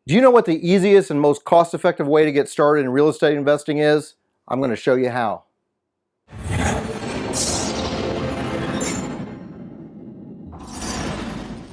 Do you know what the easiest and most cost-effective way to get started in real estate investing is? I'm going to show you how.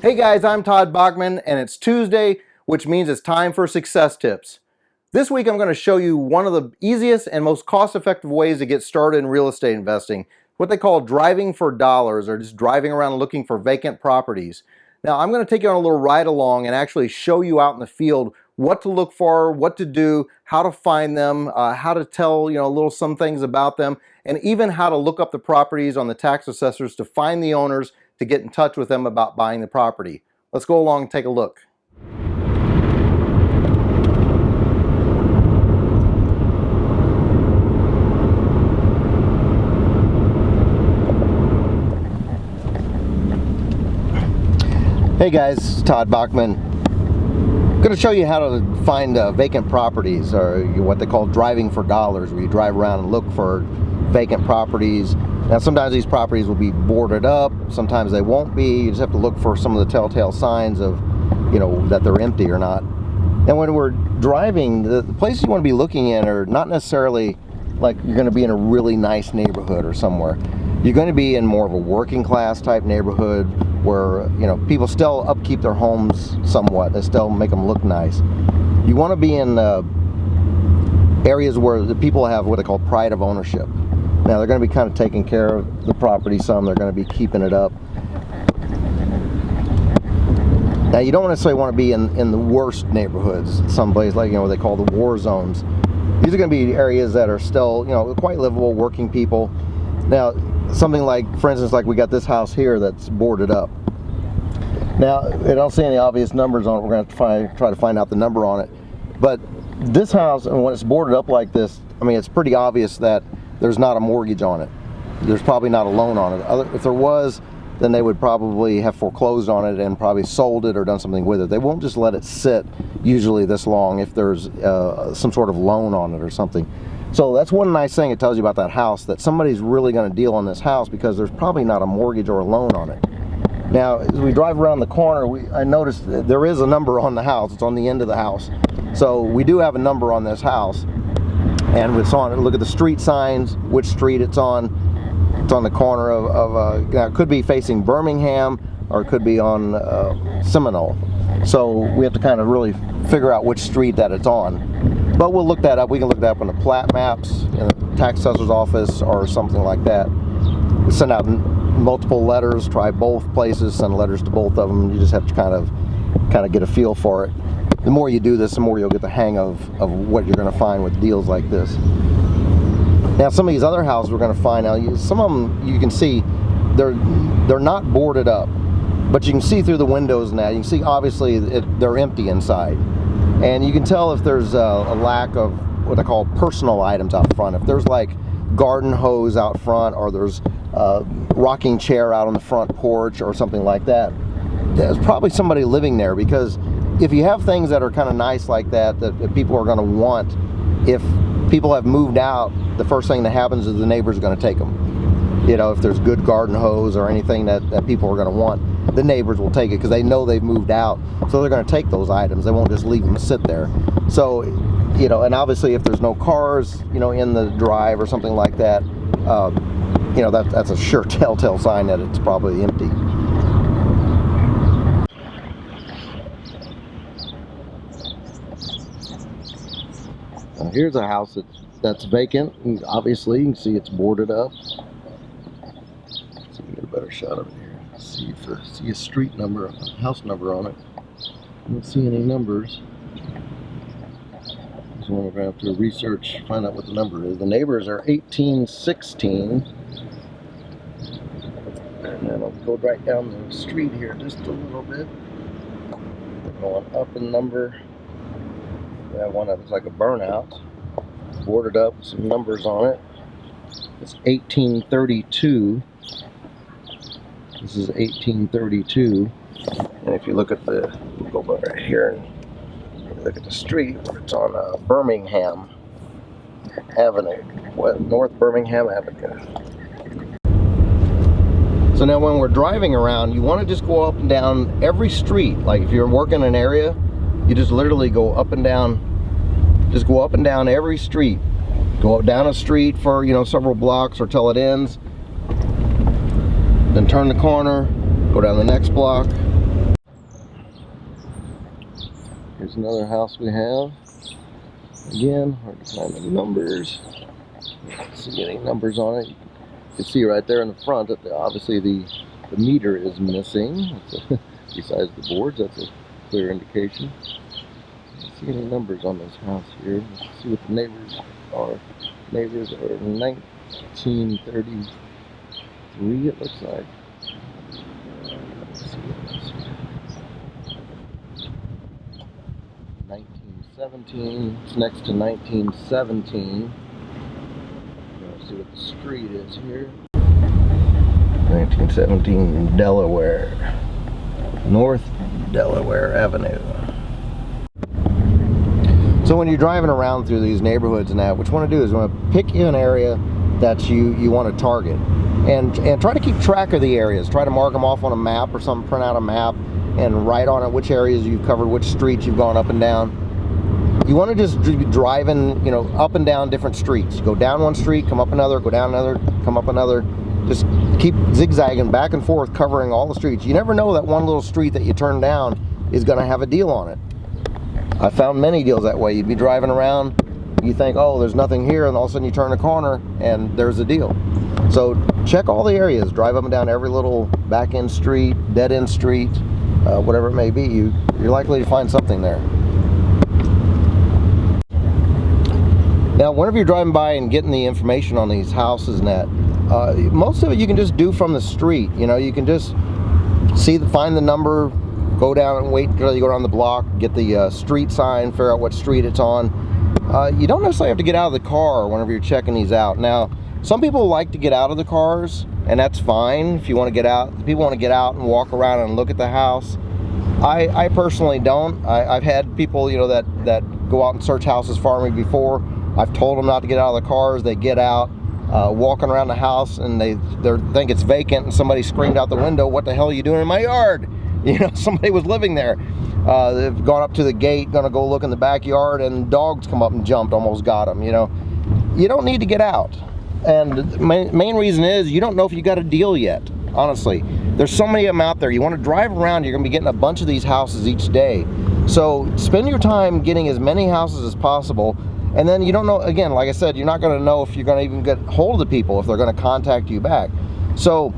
Hey guys, I'm Todd Bockman, and it's Tuesday, which means it's time for success tips. This week I'm going to show you one of the easiest and most cost-effective ways to get started in real estate investing, what they call driving for dollars, or just driving around looking for vacant properties. Now I'm going to take you on a little ride along and actually show you out in the field what to look for, what to do, how to find them, how to tell some things about them, and even how to look up the properties on the tax assessors to find the owners to get in touch with them about buying the property. Let's go along and take a look. Hey guys, Todd Bockman. I'm going to show you how to find vacant properties, or what they call driving for dollars, where you drive around and look for vacant properties. Now sometimes these properties will be boarded up, sometimes they won't be. You just have to look for some of the telltale signs of, that they're empty or not. And when we're driving, the places you want to be looking in are not necessarily like you're going to be in a really nice neighborhood or somewhere. You're going to be in more of a working class type neighborhood where people still upkeep their homes somewhat. They still make them look nice. You want to be in areas where the people have what they call pride of ownership. Now they're going to be kind of taking care of the property some. They're going to be keeping it up. Now you don't necessarily want to be in the worst neighborhoods, someplace like what they call the war zones. These are going to be areas that are still quite livable, working people. Now something like, for instance, like we got this house here that's boarded up. Now I don't see any obvious numbers on it. We're going to try to find out the number on it. But this house, and when it's boarded up like this, I mean, it's pretty obvious that there's not a mortgage on it. There's probably not a loan on it. If there was, then they would probably have foreclosed on it and probably sold it or done something with it. They won't just let it sit usually this long if there's some sort of loan on it or something. So that's one nice thing it tells you about that house, that somebody's really going to deal on this house because there's probably not a mortgage or a loan on it. Now, as we drive around the corner, I noticed that there is a number on the house. It's on the end of the house. So we do have a number on this house. And it's on, look at the street signs, which street it's on. It's on the corner of it could be facing Birmingham, or it could be on Seminole. So we have to kind of really figure out which street that it's on. But we'll look that up. We can look that up on the plat maps in the tax assessor's office or something like that. We send out multiple letters, try both places, send letters to both of them. You just have to kind of get a feel for it. The more you do this, the more you'll get the hang of what you're going to find with deals like this. Now some of these other houses we're going to find out, some of them you can see they're not boarded up, but you can see through the windows now. You can see obviously they're empty inside. And you can tell if there's a lack of what I call personal items out front. If there's like garden hose out front, or there's a rocking chair out on the front porch or something like that, there's probably somebody living there. Because if you have things that are kind of nice like that people are going to want, if people have moved out, the first thing that happens is the neighbor's going to take them. If there's good garden hose or anything that people are going to want, the neighbors will take it because they know they've moved out, so they're going to take those items. They won't just leave them sit there. So and obviously if there's no cars in the drive or something like that, that's a sure telltale sign that it's probably empty. Now here's a house that's vacant, and obviously you can see it's boarded up. So we get a better shot of it here. See a street number, a house number on it. I don't see any numbers. So we're going to have to research, find out what the number is. The neighbors are 1816. And then I'll go right down the street here just a little bit. We're going up in number. We have one that looks like a burnout. Boarded up, some numbers on it. It's 1832. This is 1832, and if you look at we'll go right here and look at the street, it's on Birmingham Avenue, North Birmingham Avenue. So now when we're driving around, you want to just go up and down every street. Like if you're working an area, You just literally go up and down, just go up and down every street. Go down a street for, you know, several blocks or till it ends. Then turn the corner, go down the next block. Here's another house we have. Again, hard to find the numbers. Don't see any numbers on it. You can see right there in the front that obviously the meter is missing. Besides the boards, that's a clear indication. Don't see any numbers on this house here. Let's see what the neighbors are. Neighbors are 1933, it looks like. Let's see what else here. 1917. It's next to 1917. Let's see what the street is here. 1917 Delaware. North Delaware Avenue. So when you're driving around through these neighborhoods and that, what you want to do is you want to pick an area that you want to target, and try to keep track of the areas. Try to mark them off on a map or something. Print out a map and write on it which areas you've covered, which streets you've gone up and down. You want to just be driving, you know, up and down different streets. Go down one street, come up another, go down another, come up another. Just keep zigzagging back and forth, covering all the streets. You never know that one little street that you turn down is going to have a deal on it. I found many deals that way. You'd be driving around, you think, oh, there's nothing here, and all of a sudden you turn a corner and there's a deal. So check all the areas. Drive up and down every little back end street, dead end street, whatever it may be. You're likely to find something there. Now, whenever you're driving by and getting the information on these houses and that, most of it you can just do from the street. You know, you can just find the number, go down and wait until you go around the block, get the street sign, figure out what street it's on. You don't necessarily have to get out of the car whenever you're checking these out. Now, some people like to get out of the cars, and that's fine if you want to get out. People want to get out and walk around and look at the house. I personally don't. I've had people, you know, that go out and search houses for me before. I've told them not to get out of the cars. They get out, walking around the house, and they think it's vacant, and somebody screamed out the window, "What the hell are you doing in my yard?" You know, somebody was living there. They've gone up to the gate, gonna go look in the backyard, and dogs come up and jumped, almost got them. You know, you don't need to get out. And the main reason is you don't know if you got a deal yet. Honestly, there's so many of them out there. You want to drive around, you're gonna be getting a bunch of these houses each day. So spend your time getting as many houses as possible. And then you don't know, again, like I said, you're not going to know if you're going to even get hold of the people, if they're going to contact you back. So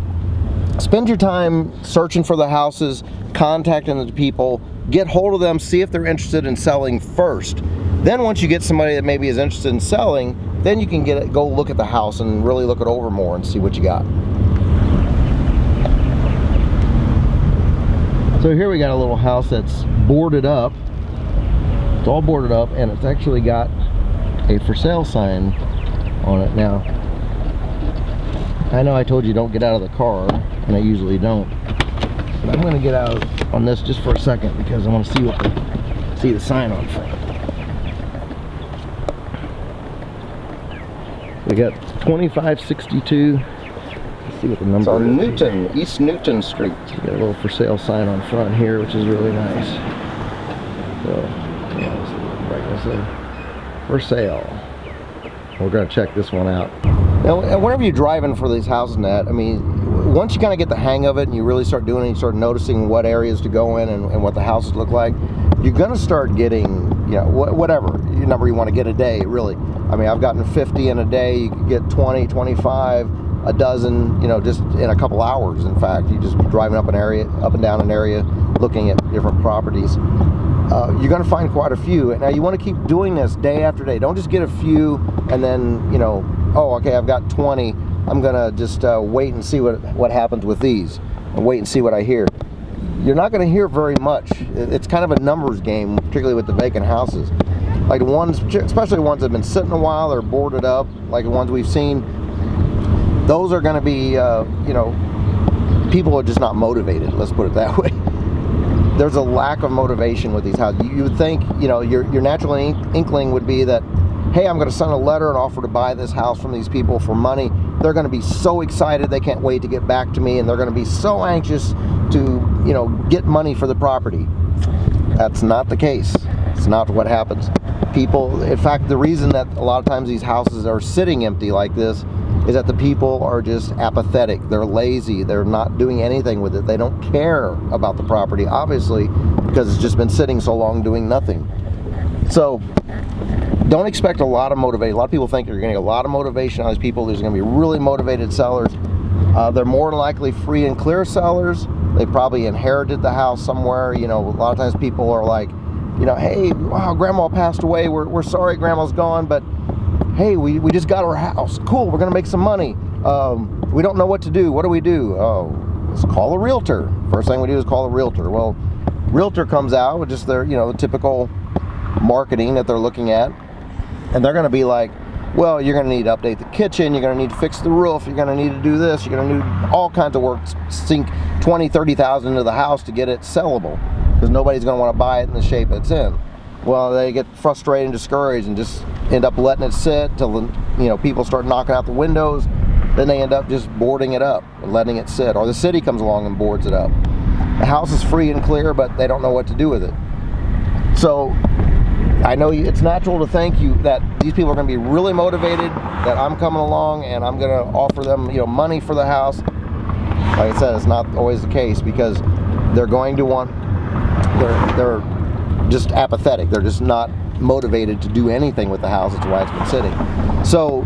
spend your time searching for the houses, contacting the people, get hold of them, see if they're interested in selling first. Then once you get somebody that maybe is interested in selling, then you can go look at the house and really look it over more and see what you got. So here we got a little house that's boarded up. It's all boarded up, and it's actually got a for sale sign on it. Now, I know I told you don't get out of the car, and I usually don't, but I'm going to get out on this just for a second because I want to see the sign on front. We got 2562. Let's see what the number is. On Newton, East Newton Street. We got a little for sale sign on front here, which is really nice. So, yeah, let's see what the brightness is. For sale. We're going to check this one out. Now, whenever you're driving for these houses and that, I mean, once you kind of get the hang of it and you really start doing it, you start noticing what areas to go in and what the houses look like, you're going to start getting, you know, whatever number you want to get a day, really. I mean, I've gotten 50 in a day. You can get 20, 25, a dozen, you know, just in a couple hours. In fact, you just driving up and down an area, looking at different properties. You're going to find quite a few. Now, you want to keep doing this day after day. Don't just get a few and then, you know, oh, okay, I've got 20. I'm going to just wait and see what happens with these and wait and see what I hear. You're not going to hear very much. It's kind of a numbers game, particularly with the vacant houses. Like the ones, especially the ones that have been sitting a while, they're boarded up, like the ones we've seen. Those are going to be, you know, people are just not motivated. Let's put it that way. There's a lack of motivation with these houses. You would think, you know, your natural inkling would be that, hey, I'm going to send a letter and offer to buy this house from these people for money. They're going to be so excited they can't wait to get back to me, and they're going to be so anxious to, you know, get money for the property. That's not the case. It's not what happens. People, in fact, the reason that a lot of times these houses are sitting empty like this is that the people are just apathetic. They're lazy. They're not doing anything with it. They don't care about the property, obviously, because it's just been sitting so long doing nothing. So don't expect a lot of motivation. A lot of people think you're going to get a lot of motivation out of these people. There's going to be really motivated sellers. They're more than likely free and clear sellers. They probably inherited the house somewhere. You know, a lot of times people are like, you know, hey, wow, grandma passed away. We're sorry grandma's gone, but hey, we just got our house. Cool, we're going to make some money. We don't know what to do. What do we do? Oh, let's call a realtor. First thing we do is call a realtor. Well, realtor comes out with just their, you know, the typical marketing that they're looking at, and they're going to be like, well, you're going to need to update the kitchen, you're going to need to fix the roof, you're going to need to do this, you're going to need all kinds of work, sink $20,000-$30,000 into the house to get it sellable, because nobody's going to want to buy it in the shape it's in. Well, they get frustrated and discouraged and just end up letting it sit till, you know, people start knocking out the windows. Then they end up just boarding it up and letting it sit, or the city comes along and boards it up. The house is free and clear, but they don't know what to do with it. So I know it's natural to think that these people are going to be really motivated, that I'm coming along and I'm going to offer them, you know, money for the house. Like I said, it's not always the case, because they're going to want, they're just apathetic. They're just not motivated to do anything with the house. That's why it's been sitting. So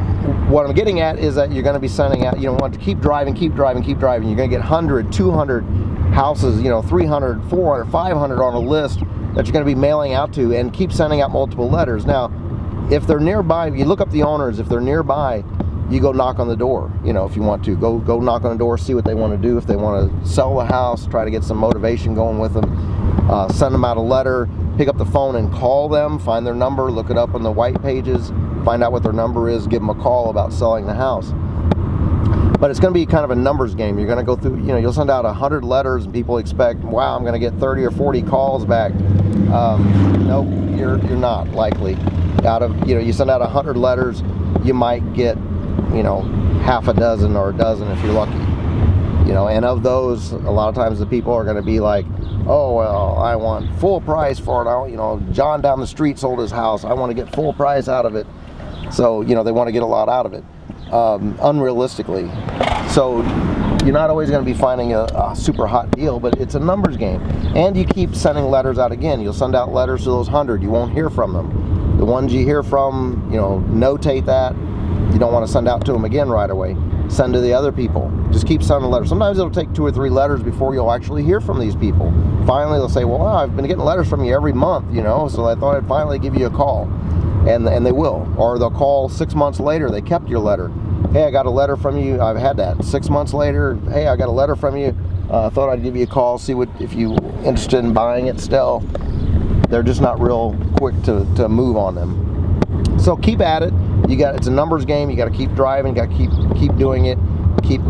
what I'm getting at is that you're going to be sending out, you know, want to keep driving. You're going to get 100, 200 houses, you know, 300, 400, 500 on a list that you're going to be mailing out to, and keep sending out multiple letters. Now, if they're nearby, you look up the owners. If they're nearby, you go knock on the door. You know, if you want to go knock on the door, see what they want to do. If they want to sell the house, try to get some motivation going with them. Send them out a letter. Pick up the phone and call them. Find their number. Look it up on the white pages. Find out what their number is. Give them a call about selling the house. But it's going to be kind of a numbers game. You're going to go through, you know, you'll send out 100 letters and people expect, wow, I'm going to get 30 or 40 calls back. Nope, you're not likely. Out of, you know, you send out 100 letters, you might get, you know, half a dozen or a dozen if you're lucky. You know, and of those, a lot of times the people are going to be like, oh, well, I want full price for it. You know, John down the street sold his house. I want to get full price out of it. So, you know, they want to get a lot out of it. Unrealistically. So you're not always going to be finding a super hot deal, but it's a numbers game. And you keep sending letters out again. You'll send out letters to those 100. You won't hear from them. The ones you hear from, you know, notate that. You don't want to send out to them again right away. Send to the other people. Just keep sending letters. Sometimes it'll take 2 or 3 letters before you'll actually hear from these people. Finally, they'll say, well, I've been getting letters from you every month, you know, so I thought I'd finally give you a call. And they will. Or they'll call 6 months later. They kept your letter. Hey, I got a letter from you. I've had that. 6 months later, hey, I got a letter from you. Thought I'd give you a call, see if you interested in buying it still. They're just not real quick to move on them. So keep at it. It's a numbers game. You got to keep driving. You got to keep doing it. Keep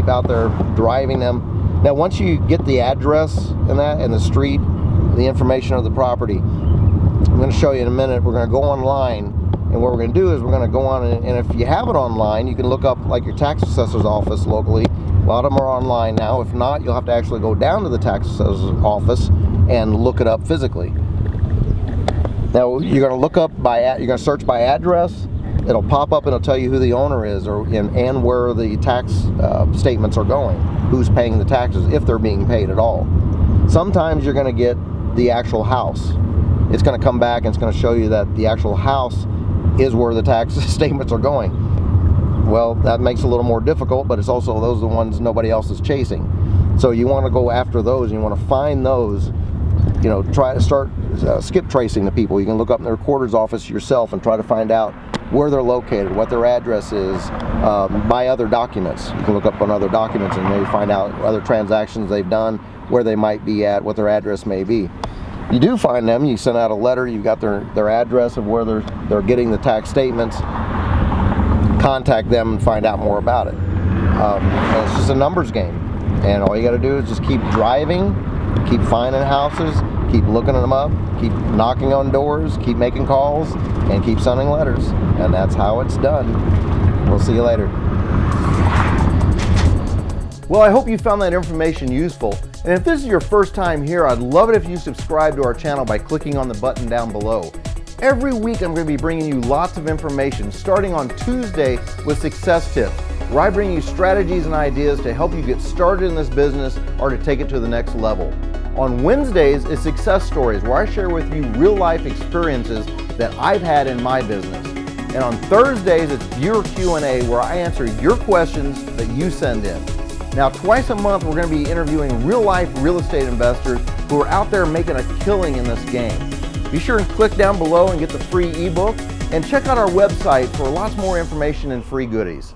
out there driving them. Now, once you get the address and the street, the information of the property, I'm going to show you in a minute. We're going to go online, and what we're going to do is we're going to go on, and if you have it online, you can look up like your tax assessor's office locally. A lot of them are online now. If not, you'll have to actually go down to the tax assessor's office and look it up physically. Now you're going to look up you're going to search by address. It'll pop up and it'll tell you who the owner is, and where the tax statements are going, who's paying the taxes, if they're being paid at all. Sometimes you're going to get the actual house. It's going to come back and it's going to show you that the actual house is where the tax statements are going. Well, that makes it a little more difficult, but it's also those are the ones nobody else is chasing. So you want to go after those, and you want to find those. You know, try to start skip tracing the people. You can look up in the recorder's office yourself and try to find out where they're located, what their address is, by other documents. You can look up on other documents and maybe find out other transactions they've done, where they might be at, what their address may be. You do find them, you send out a letter, you've got their address of where they're getting the tax statements. Contact them and find out more about it. It's just a numbers game, and all you got to do is just keep driving, keep finding houses, keep looking them up, keep knocking on doors, keep making calls, and keep sending letters. And that's how it's done. We'll see you later. Well, I hope you found that information useful. And if this is your first time here, I'd love it if you subscribe to our channel by clicking on the button down below. Every week I'm going to be bringing you lots of information, starting on Tuesday with Success Tips, where I bring you strategies and ideas to help you get started in this business or to take it to the next level. On Wednesdays is Success Stories, where I share with you real life experiences that I've had in my business. And on Thursdays, it's Viewer Q&A, where I answer your questions that you send in. Now, twice a month, we're going to be interviewing real-life real estate investors who are out there making a killing in this game. Be sure and click down below and get the free ebook, and check out our website for lots more information and free goodies.